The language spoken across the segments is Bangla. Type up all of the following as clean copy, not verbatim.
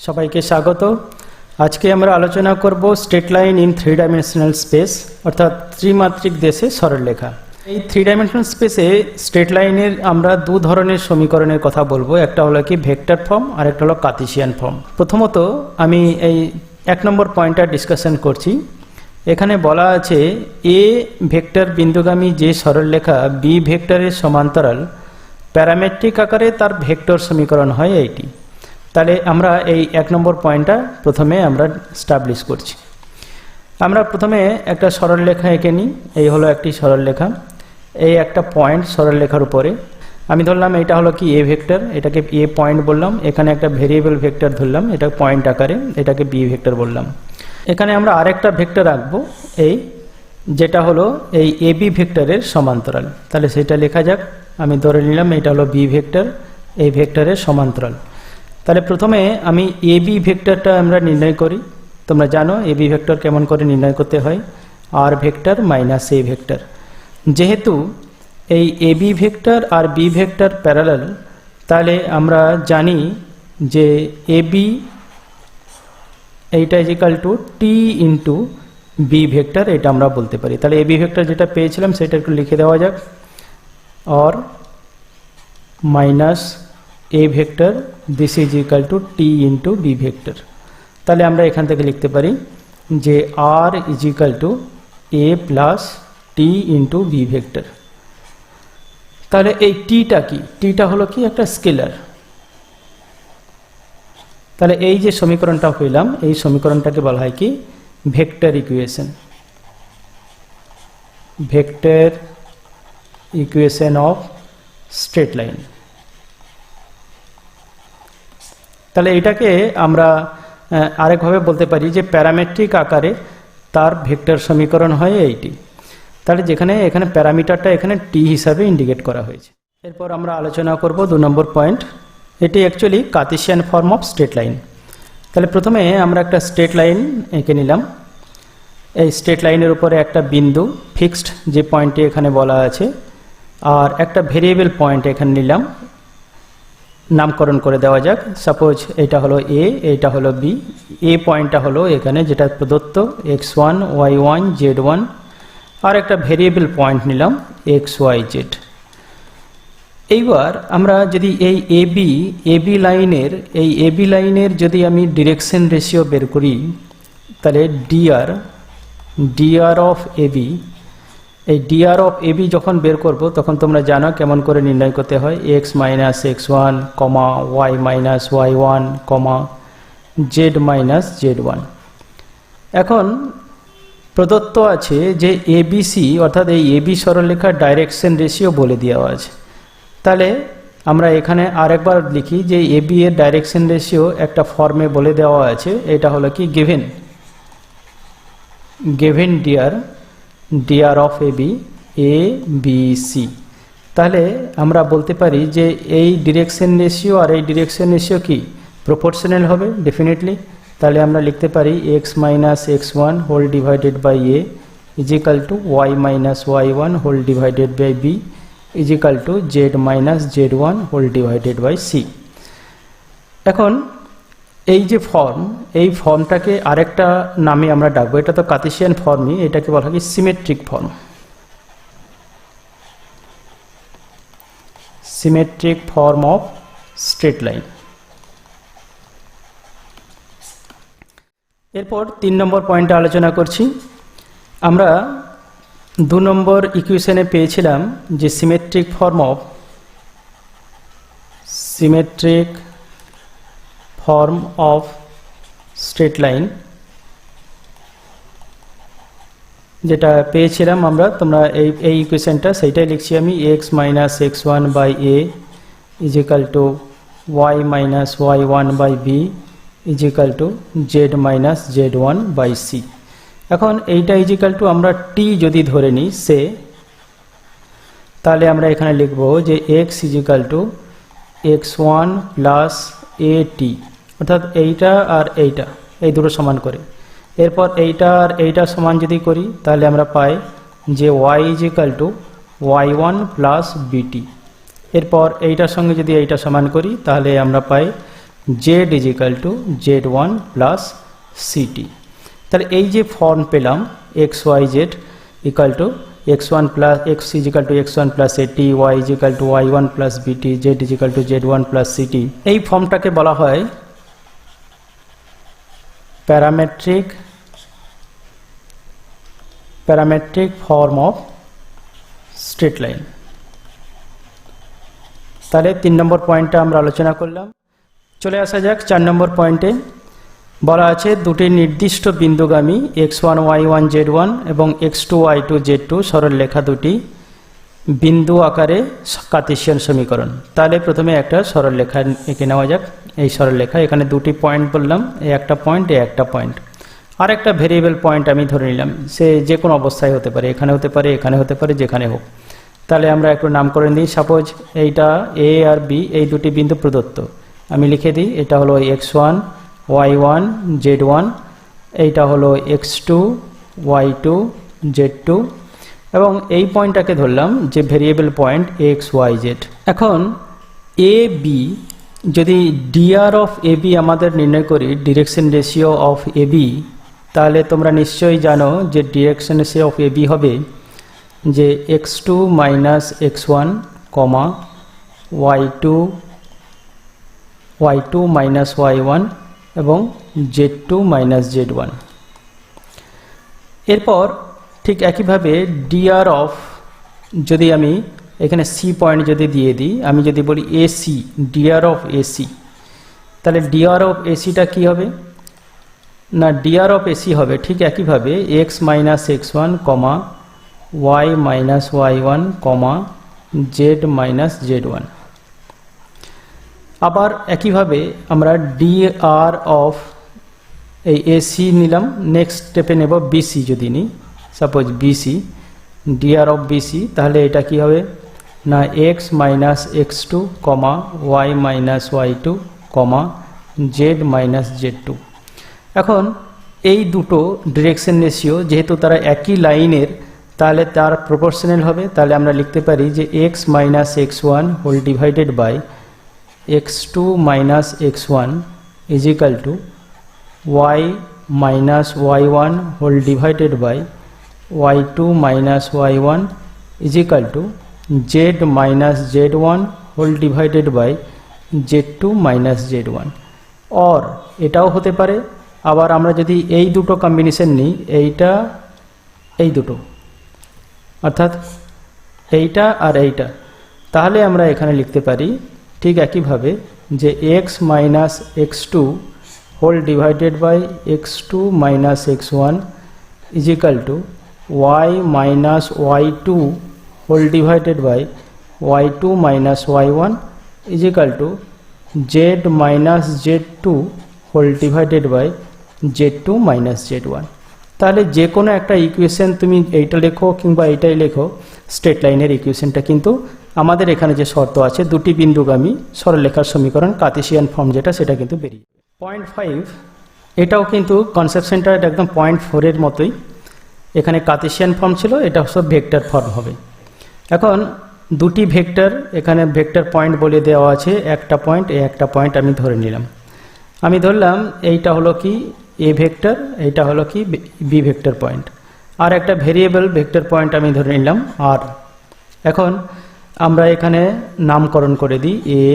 সবাইকে স্বাগত। আজকে আমরা আলোচনা করব straight line in 3 dimensional space অর্থাৎ ত্রিমাত্রিক দেশে সরলরেখা। এই 3 ডাইমেনশনাল স্পেসে স্ট্রেট লাইনের আমরা দু ধরনের সমীকরণের কথা বলবো, একটা হলো কি ভেক্টর ফর্ম আর একটা হলো কার্টেসিয়ান ফর্ম। প্রথমত আমি এই 1 নম্বর পয়েন্টটা ডিসকাশন করছি। এখানে বলা আছে এ ভেক্টর বিন্দুগামী যে সরলরেখা বি ভেক্টরের সমান্তরাল প্যারামেট্রিক আকারে তার ভেক্টর সমীকরণ হয় এইটি। তাহলে আমরা এই 1 নম্বর পয়েন্টটা প্রথমে আমরা স্টাবলিশ করছি। আমরা প্রথমে একটা সরলরেখা এঁকে নিই। এই হলো একটি সরলরেখা, এই একটা পয়েন্ট সরলরেখার উপরে আমি ধরলাম এটা হলো কি এ ভেক্টর, এটাকে এ পয়েন্ট বললাম। এখানে একটা ভেরিয়েবল ভেক্টর ধরলাম, এটা পয়েন্ট আকারে, এটাকে বি ভেক্টর বললাম। এখানে আমরা আরেকটা ভেক্টর রাখবো এই যেটা হলো এই এ বি ভেক্টরের সমান্তরাল। তাহলে সেটা লেখা যাক। আমি ধরে নিলাম এটা হলো বি ভেক্টর, এই ভেক্টরের সমান্তরাল। তাহলে প্রথমে আমি এ বি ভেক্টরটা আমরা নির্ণয় করি। তোমরা জানো এ বি ভেক্টর কেমন করে নির্ণয় করতে হয়, আর ভেক্টর মাইনাস এ ভেক্টর। যেহেতু এই a B vector R B vector parallel, তাহলে আমরা জানি যে এ বি এইটা ইজিক্যাল টু টি ইন্টু বি ভেক্টর, এটা আমরা বলতে পারি। তাহলে এ বি ভেক্টর যেটা পেয়েছিলাম সেটা একটু লিখে দেওয়া যাক, r minus a vector this is equal to T into b vector. তাহলে আমরা এখান থেকে লিখতে পারি যে r is equal to a plus t into b vector. তাহলে এই টিটা কি? টিটা হলো কি একটা স্কেলার। তাহলে এই যে সমীকরণটা হইলাম, এই সমীকরণটাকে বলা হয় কি vector equation, vector equation of straight line. তাহলে এটাকে আমরা আরেকভাবে বলতে পারি যে প্যারামেট্রিক আকারে তার ভেক্টর সমীকরণ হয় এইটি। তাহলে যেখানে এখানে প্যারামিটারটা এখানে টি হিসাবে ইন্ডিকেট করা হয়েছে। এরপর আমরা আলোচনা করব 2 নম্বর পয়েন্ট। এটি actually Cartesian form of straight line. তাহলে প্রথমে আমরা একটা স্ট্রেট লাইন এঁকে নিলাম। এই স্ট্রেট লাইনের উপরে একটা বিন্দু ফিক্সড যে পয়েন্টটি এখানে বলা আছে, আর একটা ভেরিয়েবল পয়েন্ট এখানে নিলাম, নামকরণ করে দেওয়া যাক। সাপোজ এটা হলো এ, এটা হলো বি। এ পয়েন্টটা হলো এখানে যেটা প্রদত্ত x1 y1 z1, আর একটা ভেরিয়েবল পয়েন্ট নিলাম x y z। এইবার আমরা যদি এই এবি লাইনের যদি আমি ডিরেকশন রেশিও বের করি, তাহলে ডিআর অফ এবি, এই ডিআর অফ এবি যখন বের করব তখন তোমরা জানো কেমন করে নির্ণয় করতে হয়। এক্স মাইনাস x1 কমা ওয়াই মাইনাস y1 কমা জেড মাইনাস z1। এখন প্রদত্ত আছে যে এবিসি অর্থাৎ এই এবি সরলরেখার ডাইরেকশন রেশিও বলে দেওয়া আছে। তাহলে আমরা এখানে আরেকবার লিখি যে এবি এর ডাইরেকশন রেশিও একটা ফর্মে বলে দেওয়া আছে। এটা হলো কি given DR of AB A B C. তাহলে আমরা বলতে পারি যে এই ডিরেকশন রেশিও আর এই ডিরেকশন রেশিও কি প্রপোর্শনাল হবে ডেফিনেটলি। তাহলে আমরা লিখতে পারি x minus x1 whole divided by a is equal to y minus y1 whole divided by b is equal to z minus z1 whole divided by c. এখন এই যে ফর্ম, এই ফর্মটাকে আরেকটা নামে আমরা ডাকবো। এটা তো কার্টেসিয়ান ফর্মই, এটাকে বলা হয় symmetric form, symmetric form of straight line. এরপর 3 নম্বর পয়েন্টে আলোচনা করছি। আমরা 2 নম্বর ইকুয়েশনে পেয়েছিলাম যে symmetric form of straight line, যেটা পেয়েছিলাম আমরা, তোমরা এই ইকুয়েশনটা সেইটাই লিখছি আমি। X minus x1 by a is equal to y minus y1 by b is equal to z minus z1 by c. এখন এইটা ইজ ইকাল টু আমরা টি যদি ধরে নিই সে, তাহলে আমরা এখানে লিখব যে x is equal to x1 plus a t, অর্থাৎ এইটা আর এইটা এই দুটো সমান করে। এরপর এইটা আর এইটা সমান যদি করি তাহলে আমরা পাই যে y is equal to y1 plus বিটি। এরপর এইটার সঙ্গে যদি এইটা সমান করি তাহলে আমরা পাই z is equal to Z1 plus c t. তাহলে এই যে ফর্ম পেলাম x y z equal to x1 plus x is equal to x1 plus a t, y is equal to y1 plus b t, z is equal to Z1 plus c t, এই ফর্মটাকে বলা হয় parametric form of straight line. তাহলে 3 নম্বর পয়েন্টটা আমরা আলোচনা করলাম। চলে আসা যাক 4 নম্বর পয়েন্টে। বলা আছে দুটি নির্দিষ্ট বিন্দুগামী x1 y1 z1 এবং x2 y2 z2 সরলরেখা দুটি বিন্দু আকারে কার্টেসিয়ান সমীকরণ। তাহলে প্রথমে একটা সরলরেখা এঁকে নেওয়া যাক। এই সরলরেখা এখানে দুটি পয়েন্ট বললাম, এই একটা পয়েন্ট, এই একটা পয়েন্ট, আর একটা ভেরিয়েবল পয়েন্ট আমি ধরে নিলাম, সে যে কোনো অবস্থায় হতে পারে, এখানে হতে পারে, এখানে হতে পারে, যেখানে হোক। তাহলে আমরা একটু নামকরণ দিই। সাপোজ এইটা এ আর বি, এই দুটি বিন্দু প্রদত্ত, আমি লিখে দিই এটা হলো x1 y1 z1, এইটা হলো x2 y2 z2, এবং এই পয়েন্টটাকে ধরলাম যে variable point x y z। এখন এ বি, যদি dr অফ এ বি আমাদের নির্ণয় করি, direction ratio of A B, তাহলে তোমরা নিশ্চয়ই জানো যে direction ratio of A B হবে যে x2 মাইনাস x1 কমা y2 মাইনাস y1 এবং z2 মাইনাস z1। এরপর ঠিক একইভাবে dr অফ, যদি আমি এখানে সি পয়েন্ট যদি দিয়ে দিই, আমি যদি বলি এসি, dr অফ এসি, তাহলে dr অফ এসিটা কী হবে না, dr অফ এসি হবে ঠিক একইভাবে x minus x1 comma y minus y1 comma z minus z1। আবার একইভাবে আমরা dr অফ এই এসি নিলাম, নেক্সট স্টেপে নেব বিসি, যদি নিই suppose BC, dr of BC, তাহলে এটা কি হবে না x minus x2 comma y minus y2 comma z minus z2। এখন এই দুটো ডিরেকশন রেশিও যেহেতু তারা একই লাইনের, তাহলে তার প্রপোর্শনাল হবে। তাহলে আমরা লিখতে পারি যে x minus x1 whole divided by x2 minus x1 is equal to y minus y1 whole divided by y2 minus y1 is equal to z minus z1 whole divided by z2 minus z1। Or এটাও হতে পারে, আবার আমরা যদি এই দুটো কম্বিনেশন নিই, এইটা এই দুটো, অর্থাৎ এইটা আর এইটা, তাহলে আমরা এখানে লিখতে পারি ঠিক একইভাবে যে x minus x2 whole divided by x2 minus x1 is equal to y minus y2 whole divided by y2 minus y1 is equal to z minus z2 whole divided by z2 minus z1। তাহলে যে কোনো একটা ইকুয়েশন তুমি এইটা লেখো কিংবা এইটাই লেখো, স্ট্রেট লাইনের ইকুয়েশনটা কিন্তু আমাদের এখানে যে শর্ত আছে দুটি বিন্দুগামী সরলরেখার সমীকরণ কার্টেসিয়ান ফর্ম যেটা, সেটা কিন্তু বেরিয়ে। পয়েন্ট 5, এটাও কিন্তু কনসেপশনটা একদম পয়েন্ট 4-এর মতোই। এখানে কার্টেসিয়ান ফর্ম ছিল, এটা সব ভেক্টর ফর্ম হবে। এখন দুটি ভেক্টর, এখানে ভেক্টর পয়েন্ট বলে দেওয়া আছে, একটা পয়েন্ট, একটা পয়েন্ট আমি ধরে নিলাম। আমি ধরলাম এইটা হলো কি এ ভেক্টর, এইটা হলো কি বি ভেক্টর পয়েন্ট, আর একটা ভেরিয়েবল ভেক্টর পয়েন্ট আমি ধরে নিলাম আর। এখন আমরা এখানে নামকরণ করে দিই এ,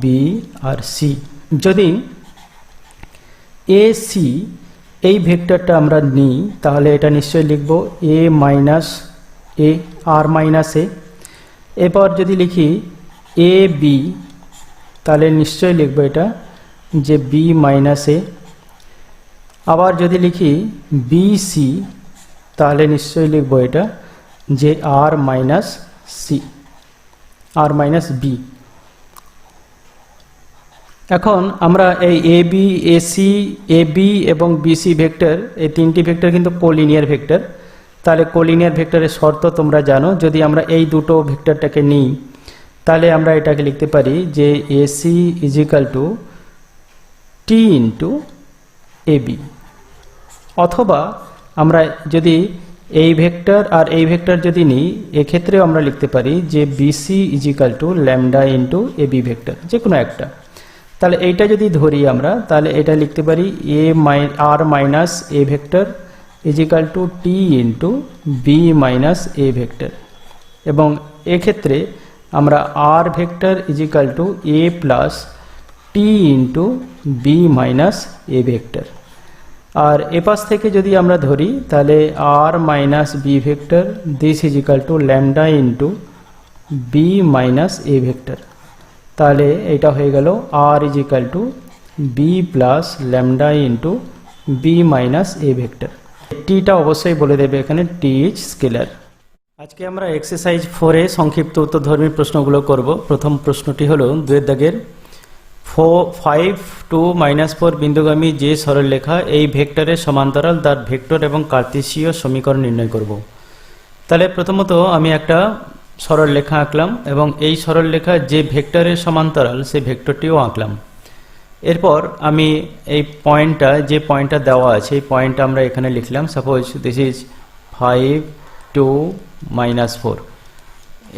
বি আর সি। যদি এ সি এই ভেক্টরটা আমরা নিই, তাহলে এটা নিশ্চয়ই লিখব এ মাইনাস এ আর মাইনাস এ। এরপর যদি লিখি এ বি, তাহলে নিশ্চয়ই লিখব এটা যে বি মাইনাস এ। আবার যদি লিখি বি সি, তাহলে নিশ্চয়ই লিখব এটা যে r minus c, r minus b. এখন আমরা এই a b, a c, a b এবং বিসি ভেক্টর, এই তিনটি ভেক্টর কিন্তু কোলিনিয়ার ভেক্টর। তাহলে কোলিনিয়ার ভেক্টরের শর্ত তোমরা জানো, যদি আমরা এই দুটো ভেক্টরটাকে নিই, তাহলে আমরা এটাকে লিখতে পারি যে AC is equal to T into A B. অথবা আমরা যদি এই ভেক্টর আর এই ভেক্টর যদি নিই, এক্ষেত্রেও আমরা লিখতে পারি যে BC is equal to lambda into A B vector, যে কোনো একটা। তাহলে এইটা যদি ধরি আমরা, তাহলে এটা লিখতে পারি r minus a vector is equal to T into b minus a vector, এবং এক্ষেত্রে আমরা r vector is equal to a plus t into b minus a vector. আর এপাশ থেকে যদি আমরা ধরি তাহলে r minus B vector this is equal to lambda into b minus a vector. তাহলে এটা হয়ে গেল r is equal to b plus lambda into b minus a vector. টিটা অবশ্যই বলে দেবে এখানে, টি ইজ স্কেলার। আজকে আমরা এক্সারসাইজ 4-এ সংক্ষিপ্ত উত্তরধর্মী প্রশ্নগুলো করব। প্রথম প্রশ্নটি হলো 2 দাগের 5 2 -4 বিন্দুগামী যে সরলরেখা এই ভেক্টরের সমান্তরাল তার ভেক্টর এবং কার্তেশীয় সমীকরণ নির্ণয় করব। তাহলে প্রথমত আমি একটা সরলরেখা আঁকলাম এবং এই সরলরেখা যে ভেক্টরের সমান্তরাল সেই ভেক্টরটিও আঁকলাম। এরপর আমি এই পয়েন্টটা, যে পয়েন্টটা দেওয়া আছে এই পয়েন্টটা আমরা এখানে লিখলাম। Suppose this is 5 2 -4।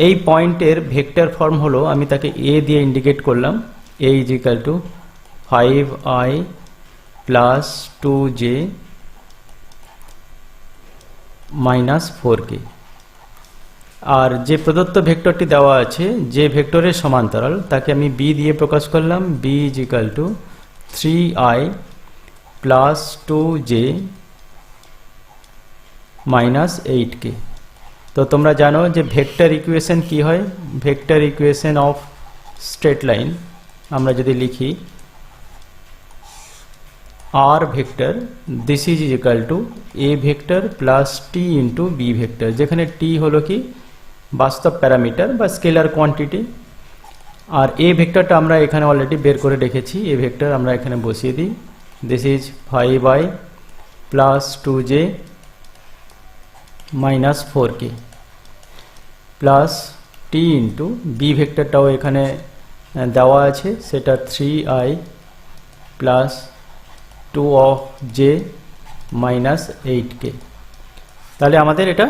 এই পয়েন্টের ভেক্টর ফর্ম হলো, আমি তাকে এ দিয়ে ইন্ডিকেট করলাম, a is equal to 5i plus 2j minus 4k। আর যে প্রদত্ত ভেক্টরটি দেওয়া আছে যে ভেক্টরের সমান্তরাল তাকে আমি b দিয়ে প্রকাশ করলাম, b is equal to 3i plus 2j minus 8k। তো তোমরা জানো যে ভেক্টর ইকুয়েশন কি হয়। Vector equation of straight line আমরা যদি লিখি r vector this is equal to a vector plus t into b vector, যেখানে টি হলো কি বাস্তব প্যারামিটার বা স্কেলার কোয়ান্টিটি, আর এ ভেক্টরটা আমরা এখানে অলরেডি বের করে রেখেছি। এ ভেক্টর আমরা এখানে বসিয়ে দিই, this is 5i plus 2j minus 4k plus t into b ভেক্টরটাও এখানে দেওয়া আছে, সেটা 3i plus 2j minus 8k। তাহলে আমাদের এটা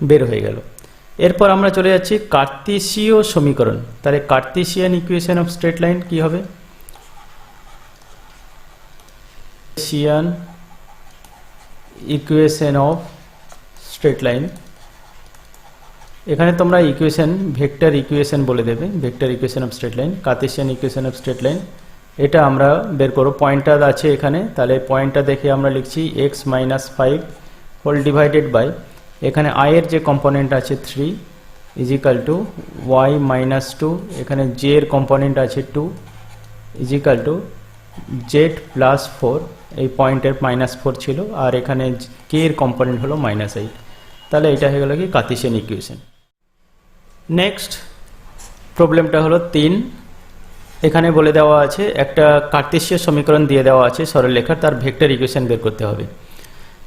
বের হয়ে গেল। এরপর আমরা চলে যাচ্ছি কার্তেশীয় সমীকরণ। তাহলে Cartesian equation of straight line কি হবে? Cartesian equation of straight line, এখানে তোমরা ইকুয়েশন ভেক্টর ইকুয়েশন বলে দেবে, vector equation of straight line, Cartesian equation of straight line. এটা আমরা বের করব, পয়েন্টার আছে এখানে, তাহলে পয়েন্টটা দেখে আমরা লিখছি x minus 5 whole divided by, এখানে i এর যে কম্পোনেন্ট আছে 3 is equal to y minus 2, এখানে j এর কম্পোনেন্ট আছে 2 is equal to z plus 4, এই পয়েন্টের -4 ছিল, আর এখানে k এর কম্পোনেন্ট হলো -8। তাহলে এটা হয়ে গেল কি কার্তেশিয়ান ইকুয়েশন। নেক্সট প্রবলেমটা হলো 3। এখানে বলে দেওয়া আছে একটা কার্তেশীয় সমীকরণ দিয়ে দেওয়া আছে সরলরেখার, তার ভেক্টর ইকুয়েশন বের করতে হবে।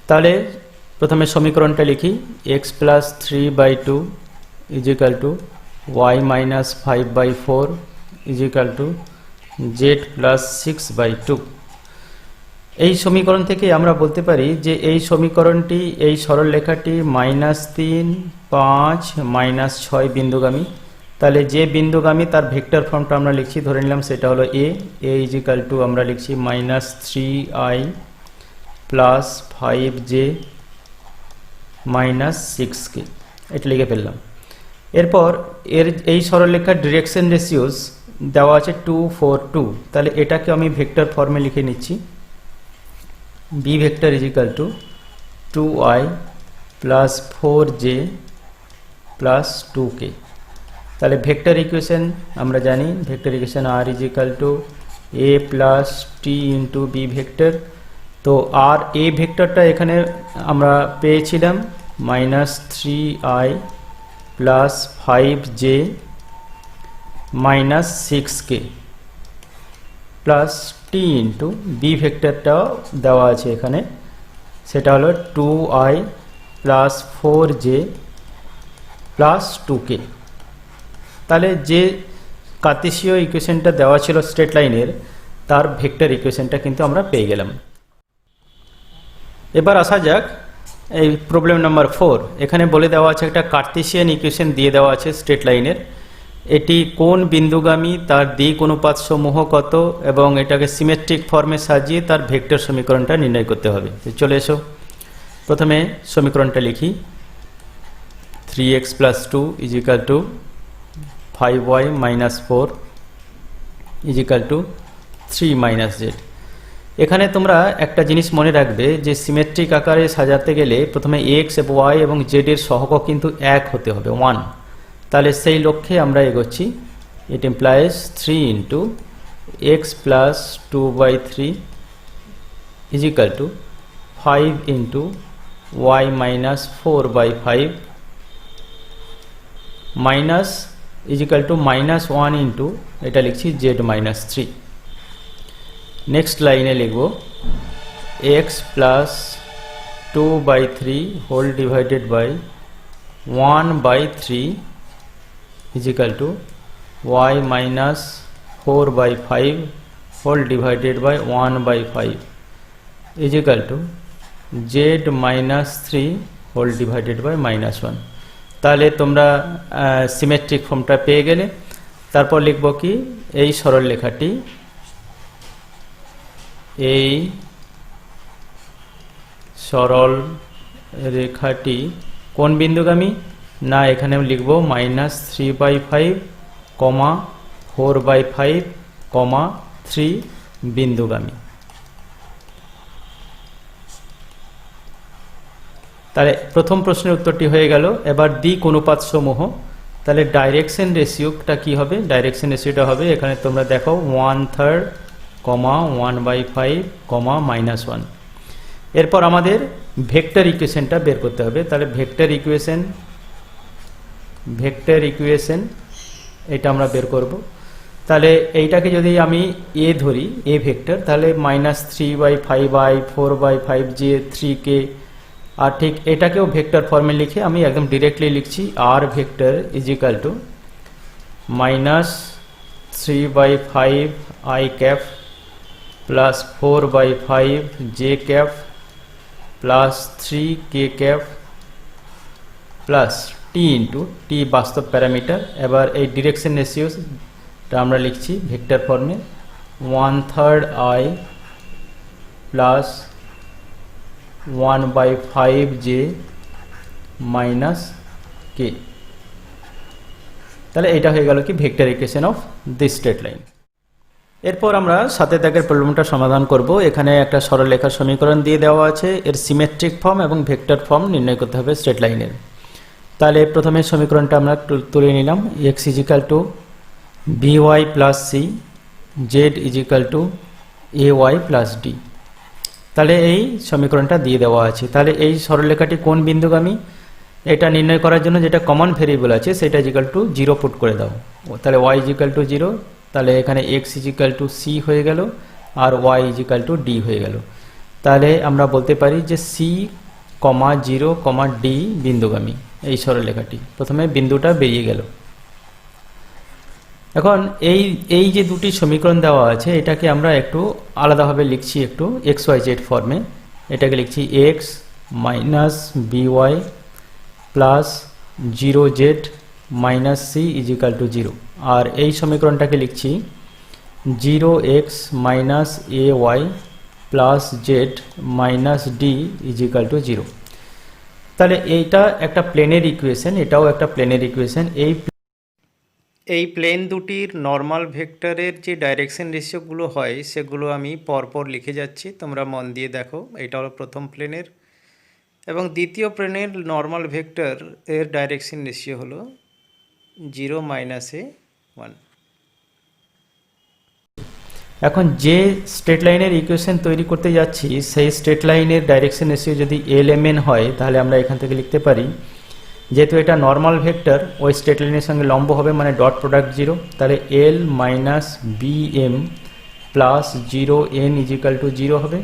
তাহলে প্রথমে সমীকরণটা লিখি, x plus 3/2 is equal to y minus 5/4 is equal to z plus 6/2। এই সমীকরণ থেকে আমরা বলতে পারি যে এই সমীকরণটি, এই সরলরেখাটি -3 5 -6 বিন্দুগামী। তাহলে যে বিন্দুগামী তার ভেক্টর ফর্মটা আমরা লিখছি, ধরে নিলাম সেটা হলো a ইজ ইকাল টু আমরা লিখছি -3i plus 5j minus 6k, এটা লিখে ফেললাম। এরপর এই সরলরেখার ডিরেকশন রেশিওস দেওয়া আছে 2 4 2। তাহলে এটাকে আমি ভেক্টর ফর্মে লিখে নিচ্ছি, b vector is equal to 2i plus 4j plus 2k। তাহলে ভেক্টর ইকুয়েশন আমরা জানি, vector equation r is equal to a plus t into b vector. তো আর এ ভেক্টরটা এখানে আমরা পেয়েছিলাম -3i plus 5j minus 6k plus t into b ভেক্টরটাও দেওয়া আছে এখানে, সেটা হলো 2i plus 4j plus 2k। তাহলে যে কার্তেশীয় ইকুয়েশনটা দেওয়া ছিল স্ট্রেট লাইনের, তার ভেক্টর ইকুয়েশনটা কিন্তু আমরা পেয়ে গেলাম। এবার আসা যাক এই প্রবলেম নাম্বার 4। এখানে বলে দেওয়া আছে একটা কার্তেশিয়ান ইকুয়েশন দিয়ে দেওয়া আছে স্ট্রেট লাইনের। এটি কোন বিন্দুগামী, তার দিক অনুপাত সমূহ কত, এবং এটাকে সিমেট্রিক ফর্মে সাজিয়ে তার ভেক্টর সমীকরণটা নির্ণয় করতে হবে। চলে এসো, প্রথমে সমীকরণটা লিখি। 3x + 2 = 5y - 4 = 3 - z। এখানে তোমরা একটা জিনিস মনে রাখবে যে সিমেট্রিক আকারে সাজাতে গেলে প্রথমে x এবং y এবং z এর সহগ কিন্তু এক হতে হবে, 1। তাহলে সেই লক্ষ্যে আমরা এগোচ্ছি। ইট ইমপ্লাইজ 3 × x + 2/3 = 5 × y - 4/5 মাইনাস -1 × এটা লিখছি z - 3। নেক্সট লাইনে লিখব x + 2/3 whole divided by 1/3 = y - 4/5 whole divided by 1/5 = z - 3 whole divided by -1। তাহলে তোমরা সিমেট্রিক ফর্মটা পেয়ে গেলে। তারপর লিখব কি, এই সরল রেখাটি কোন বিন্দুগামী? না, এখানে লিখব -3/5, 4/5, 3 বিন্দুগামী। তাহলে প্রথম প্রশ্নের উত্তরটি হয়ে গেল। এবার দিক অনুপাত সমূহ। তাহলে ডাইরেকশন রেশিওটা কি হবে? ডাইরেকশন রেশিওটা হবে, এখানে তোমরা দেখো 1/3, 1/5, -1। এরপর আমাদের ভেক্টর ইকুয়েশনটা বের করতে হবে। তাহলে ভেক্টর ইকুয়েশন এটা আমরা বের করব। তাহলে এইটাকে যদি আমি এ ধরি, এ ভেক্টর, তাহলে -3/5i 4/5 যে 3k, আর ঠিক এটাকেও ভেক্টর ফর্মে লিখে আমি একদম ডিরেক্টলি লিখছি r vector = -3/5i cap plus 4/5 j cap plus 3k cap plus t × t বাস্তব প্যারামিটার। এবার এই ডিরেকশন রেশিওটা আমরা লিখছি ভেক্টর ফর্মে 1/3 i plus 1/5 j minus k। তাহলে এটা হয়ে গেল কি vector equation of this straight line. এরপর আমরা 7 দাগের প্রবলেমটা সমাধান করব। এখানে একটা সরলরেখার সমীকরণ দিয়ে দেওয়া আছে, এর সিমেট্রিক ফর্ম এবং ভেক্টর ফর্ম নির্ণয় করতে হবে স্ট্রেট লাইনের। তাহলে প্রথমে সমীকরণটা আমরা তুলে নিলাম। x = by + c, z = ay + d। তাহলে এই সমীকরণটা দিয়ে দেওয়া আছে। তাহলে এই সরলরেখাটি কোন বিন্দুগামী এটা নির্ণয় করার জন্য যেটা কমন ভেরিয়েবল আছে সেটা = 0 পুট করে দাও। তাহলে y = 0, তাহলে এখানে x = c হয়ে গেল আর y = d হয়ে গেল। তাহলে আমরা বলতে পারি যে c, 0, d বিন্দুগামী এই সরলরেখাটি। প্রথমে বিন্দুটা বেরিয়ে গেল। এখন এই যে দুটি সমীকরণ দেওয়া আছে এটাকে আমরা একটু আলাদাভাবে লিখছি, একটু xyz ফর্মে। এটাকে লিখছি x - by plus 0z minus c = 0। আর এই সমীকরণটাকে লিখছি 0x - ay plus z minus d = 0। তাহলে এইটা একটা প্লেনের ইকুয়েশন, এটাও একটা প্লেনের ইকুয়েশন। এই প্লেন দুটির নর্মাল ভেক্টরের যে ডাইরেকশন রেশিওগুলো হয় সেগুলো আমি পরপর লিখে যাচ্ছি, তোমরা মন দিয়ে দেখো। এটা হলো প্রথম প্লেনের, এবং দ্বিতীয় প্লেনের নর্মাল ভেক্টর এর ডাইরেকশন রেশিও হলো 0 - a 1। এখন যে স্ট্রেট লাইনের ইকুয়েশন তৈরি করতে যাচ্ছি সেই স্ট্রেট লাইনের ডাইরেকশন রেশিও যদি lmn হয়, তাহলে আমরা এখান থেকে লিখতে পারি, যেহেতু এটা নর্মাল ভেক্টর ওই স্ট্রেট লাইনের সঙ্গে লম্ব হবে মানে ডট প্রোডাক্ট 0, তাহলে l - bm প্লাস 0n = 0 হবে।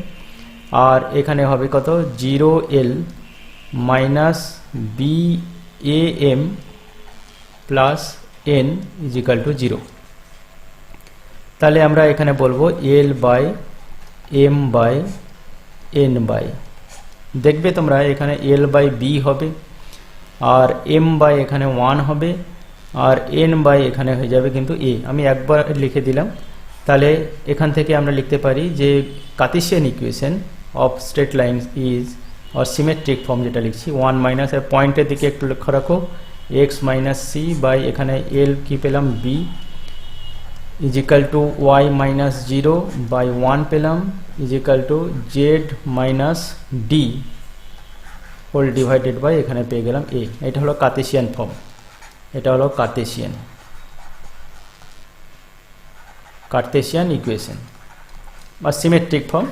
আর এখানে হবে কত, 0l minus bam plus n = 0। তাহলে আমরা এখানে বলবো l/m/n/, দেখবে তোমরা এখানে l/b হবে আর m/, এখানে 1 হবে আর n বাই এখানে হয়ে যাবে কিন্তু a, আমি একবার লিখে দিলাম। তাহলে এখান থেকে আমরা লিখতে পারি যে cartesian equation of straight line is আর সিমেট্রিক ফর্ম, যেটা লিখছি 1 মাইনাস এর পয়েন্টের দিকে একটু লক্ষ্য রাখো, x মাইনাস সি বাই এখানে l কি পেলাম b is equal to y minus 0 by 1 পেলাম is equal to z minus d whole divided by এখানে পেয়ে গেলাম a। এটা হলো কার্টেসিয়ান ফর্ম, এটা হলো কার্টেসিয়ান ইকুয়েশন বা সিমেট্রিক ফর্ম।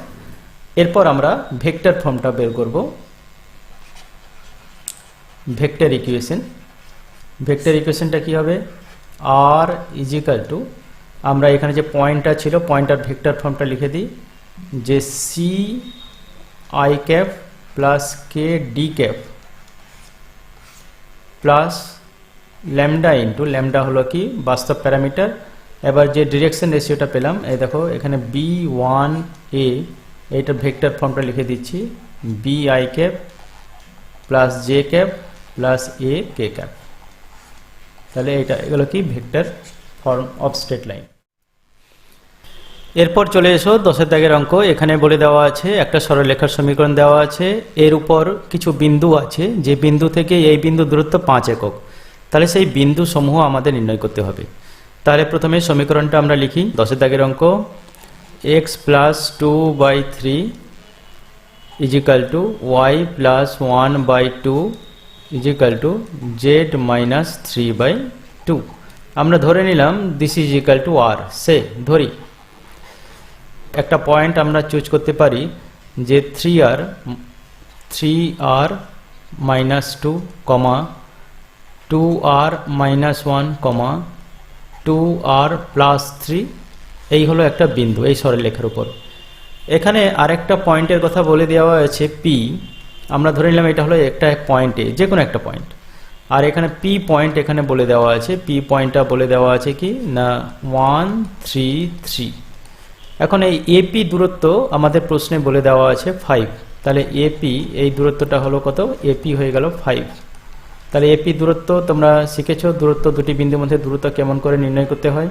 এরপর আমরা ভেক্টর ফর্মটা বের করব, ভেক্টর ইকুয়েশনটা কি হবে, r ইজ ইকাল টু, আমরা এখানে যে পয়েন্টটা ছিল পয়েন্টার ভেক্টর ফর্মটা লিখে দিই, যে C I cap plus K D cap plus lambda into, lambda হলো কি বাস্তব প্যারামিটার। এবার যে ডিরেকশন রেশিওটা পেলাম, এই দেখো এখানে b1a, এইটা ভেক্টর ফর্মটা লিখে দিচ্ছি, B I cap plus J cap plus A K cap. তাহলে এগুলো কি vector form of straight line. এরপর চলে এসো 10 দাগের অঙ্ক। এখানে বলে দেওয়া আছে একটা সরলরেখার সমীকরণ দেওয়া আছে, এর উপর কিছু বিন্দু আছে, যে বিন্দু থেকে এই বিন্দু দূরত্ব 5 একক। তাহলে সেই বিন্দু সমূহ আমাদের নির্ণয় করতে হবে। তাহলে প্রথমে সমীকরণটা আমরা লিখি, 10 দাগের অঙ্ক, x plus 2/3 is equal to y plus 1/2 is equal to z minus 3/2। আমরা ধরে নিলাম this is equal two r, সে ধরি একটা পয়েন্ট আমরা চুজ করতে পারি যে 3r minus 2, 2r minus 1, 2r plus 3, এই হলো একটা বিন্দু এই সরলরেখার উপর। এখানে আরেকটা পয়েন্টের কথা বলে দেওয়া আছে p, আমরা ধরে নিলাম এটা হলো একটা পয়েন্টে, যে কোনো একটা পয়েন্ট। আর এখানে p পয়েন্ট এখানে বলে দেওয়া আছে, p পয়েন্টটা বলে দেওয়া আছে কি না 1 3 3। এখন এই AP দূরত্ব আমাদের প্রশ্নে বলে দেওয়া আছে 5, তাহলে AP এই দূরত্বটা হলো কত, AP হয়ে গেল 5। তাহলে AP দূরত্ব তোমরা শিখেছো, দূরত্ব দুটি বিন্দুর মধ্যে দূরত্ব কেমন করে নির্ণয় করতে হয়।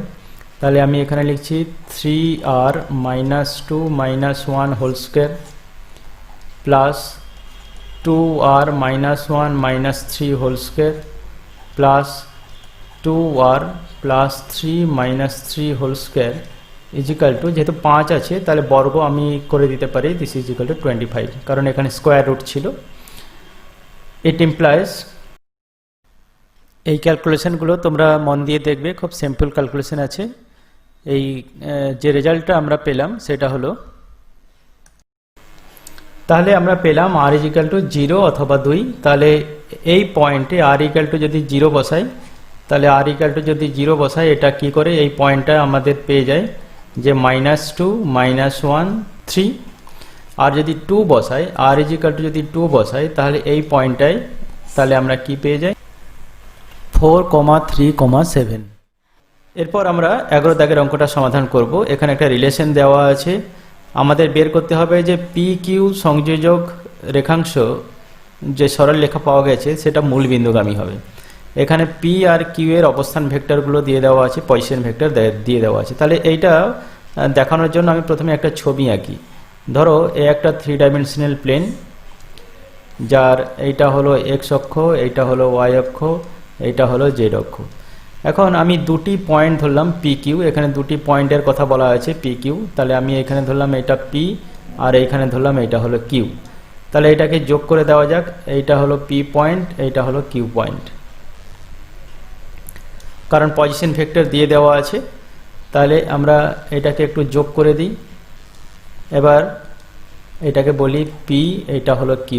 তাহলে আমি এখানে লিখছি 3r minus 2 minus 1 whole square plus 2r minus 1 minus 3 whole square plus 2r plus 3 minus 3 whole square is equal to, যেহেতু 5 আছে তাহলে বর্গ আমি করে দিতে পারি, দিস ইজ ইকাল টু 25, কারণ এখানে স্কোয়ার রুট ছিল। ইট ইমপ্লাইজ, এই ক্যালকুলেশনগুলো তোমরা মন দিয়ে দেখবে, খুব সিম্পল ক্যালকুলেশন আছে। এই যে রেজাল্টটা আমরা পেলাম সেটা হলো, তাহলে আমরা পেলাম r ইজ ইকাল টু 0 অথবা 2। তাহলে এই পয়েন্টে r ইকাল টু যদি 0 বসাই, তাহলে r ইকাল টু যদি 0 বসাই, এটা কি করে এই পয়েন্টটা আমাদের পেয়ে যায় যে -2 -1 3। আর যদি 2 বসাই, r ইজ ইকাল টু যদি 2 বসাই, তাহলে এই পয়েন্টটায় তাহলে আমরা কি পেয়ে যাই 4,3,7। এরপর আমরা 11 দাগের অঙ্কটা সমাধান করব। এখানে একটা রিলেশন দেওয়া আছে, আমাদের বের করতে হবে যে PQ সংযোজক রেখাংশ যে সরল রেখা পাওয়া গেছে সেটা মূল বিন্দুগামী হবে। এখানে P আর Q এর অবস্থান ভেক্টরগুলো দিয়ে দেওয়া আছে, পজিশন ভেক্টর দিয়ে দেওয়া আছে। তাহলে এইটা দেখানোর জন্য আমি প্রথমে একটা ছবি আঁকি। ধরো এই একটা 3 ডাইমেনশনাল প্লেন, যার এইটা হলো x অক্ষ, এইটা হলো y অক্ষ, এইটা হলো z অক্ষ। এখন আমি দুটি পয়েন্ট ধরলাম PQ, এখানে দুটি পয়েন্টের কথা বলা আছে PQ, তাহলে আমি এখানে ধরলাম এটা P আর এইখানে ধরলাম এটা হলো Q। তাহলে এটাকে যোগ করে দেওয়া যাক, এইটা হলো P পয়েন্ট, এইটা হলো Q পয়েন্ট, কারণ পজিশন ভেক্টর দিয়ে দেওয়া আছে। তাহলে আমরা এটাকে একটু যোগ করে দিই। এবার এটাকে বলি P, এটা হলো Q,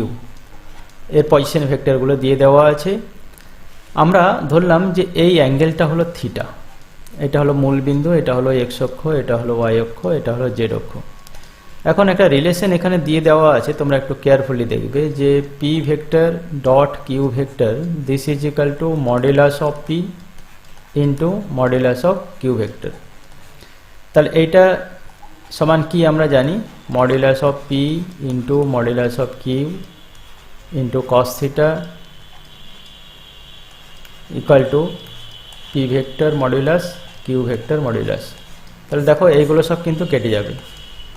এর পজিশন ভেক্টরগুলো দিয়ে দেওয়া আছে। আমরা ধরলাম যে এই অ্যাঙ্গেলটা হলো থিটা, এটা হলো মূল বিন্দু, এটা হলো x অক্ষ, এটা হলো y অক্ষ, এটা হলো z অক্ষ। এখন একটা রিলেশন এখানে দিয়ে দেওয়া আছে, তোমরা একটু কেয়ারফুলি দেখবে যে P vector dot Q vector this is equal to modulus of P into modulus of Q vector. তাহলে এইটা সমান কি আমরা জানি, modulus of P into modulus of Q into cos theta equal to P vector modulus Q vector modulus. তাহলে দেখো এইগুলো সব কিন্তু কেটে যাবে।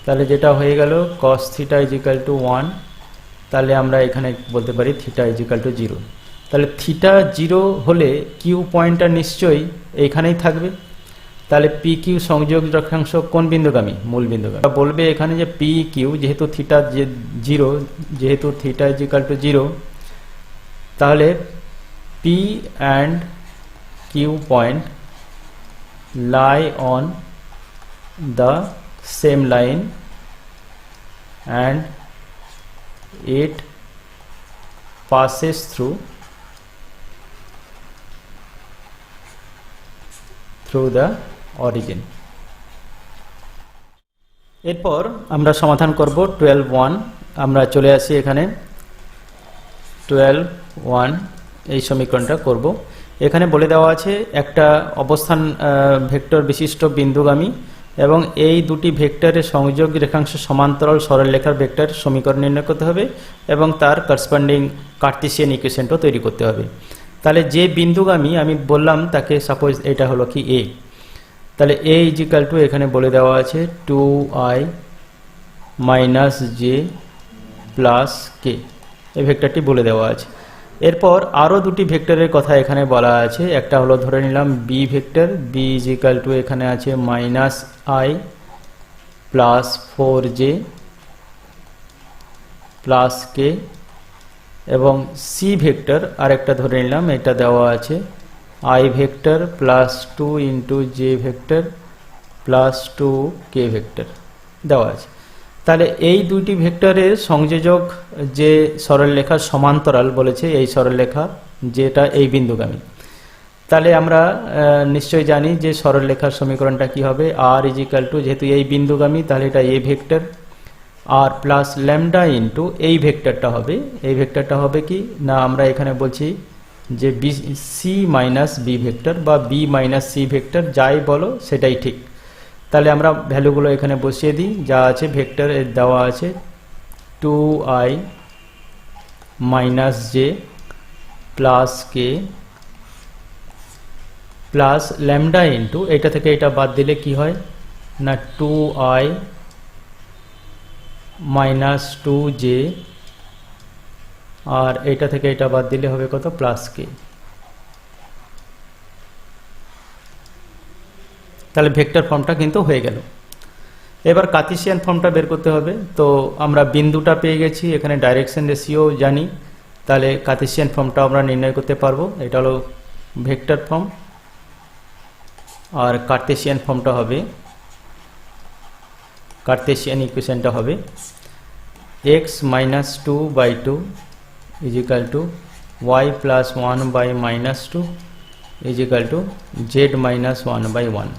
তাহলে যেটা হয়ে গেল cos theta is equal two 1, তাহলে আমরা এখানে বলতে পারি থিটা ইজ ইকাল টু 0। তাহলে থিটা 0 হলে কিউ পয়েন্টটা নিশ্চয়ই এইখানেই থাকবে। তাহলে পি কিউ সংযোগ রেখাংশ কোন বিন্দুগামী? মূল বিন্দুগামী। বলবে এখানে যে পি কিউ যেহেতু থিটা 0, যেহেতু থিটা ইজ ইকাল টু 0, তাহলে P and Q point lie on the same line and it passes through the origin। এরপর আমরা সমাধান করব 12(1)। আমরা চলে আসি এখানে 12(1) এই সমীকরণটা করব। এখানে বলে দেওয়া আছে একটা অবস্থান ভেক্টর বিশিষ্ট বিন্দুগামী এবং এই দুটি ভেক্টরের সংযোগ রেখাংশ সমান্তরাল সরলরেখার ভেক্টর সমীকরণ নির্ণয় করতে হবে এবং তার করসপন্ডিং কার্টেসিয়ান ইকুয়েশনটাও তৈরি করতে হবে। তাহলে যে বিন্দুগামী আমি বললাম তাকে সাপোজ এটা হলো কি এ, তাহলে এ ইজ ইকাল টু এখানে বলে দেওয়া আছে 2i মাইনাস জে প্লাস কে, এই ভেক্টরটি বলে দেওয়া আছে। এরপর আরও দুটি ভেক্টরের কথা এখানে বলা আছে। একটা হলো ধরে নিলাম b vector, b is equal to এখানে আছে minus i plus 4j plus k, এবং সি ভেক্টর আরেকটা ধরে নিলাম, এটা দেওয়া আছে i vector plus 2 into j vector plus 2k vector দেওয়া আছে। তাহলে এই দুইটি ভেক্টরের সংযোজক যে সরলরেখার সমান্তরাল বলেছে, এই সরলরেখা যেটা এই বিন্দুগামী, তাহলে আমরা নিশ্চয়ই জানি যে সরলরেখার সমীকরণটা কি হবে। আর ইজ ইকাল টু, যেহেতু এই বিন্দুগামী তাহলে এটা এ ভেক্টর, আর প্লাস ল্যামডা ইন্টু এই ভেক্টরটা হবে, এই ভেক্টরটা হবে কি না, আমরা এখানে বলছি যে B C minus B vector বা বি মাইনাস সি ভেক্টর, যাই বলো সেটাই ঠিক। তাহলে আমরা ভ্যালুগুলো এখানে বসিয়ে দিই, যা আছে ভেক্টর এর দেওয়া আছে 2i minus J plus k plus lambda into, এটা থেকে এটা বাদ দিলে কি হয় না 2i মাইনাস 2j, আর এটা থেকে এটা বাদ দিলে হবে কত, প্লাস কে। তাহলে ভেক্টর ফর্মটা কিন্তু হয়ে গেল। এবার কার্টেসিয়ান ফর্মটা বের করতে হবে। তো আমরা বিন্দুটা পেয়ে গেছি, এখানে ডাইরেকশন রেশিও জানি, তাহলে কার্টেসিয়ান ফর্মটা আমরা নির্ণয় করতে পারবো। এটা হলো ভেক্টর ফর্ম, আর কার্টেসিয়ান ফর্মটা হবে, কার্টেসিয়ান ইকুয়েশনটা হবে x minus 2/2 is equal to y plus 1/-2 is equal to z minus 1/1।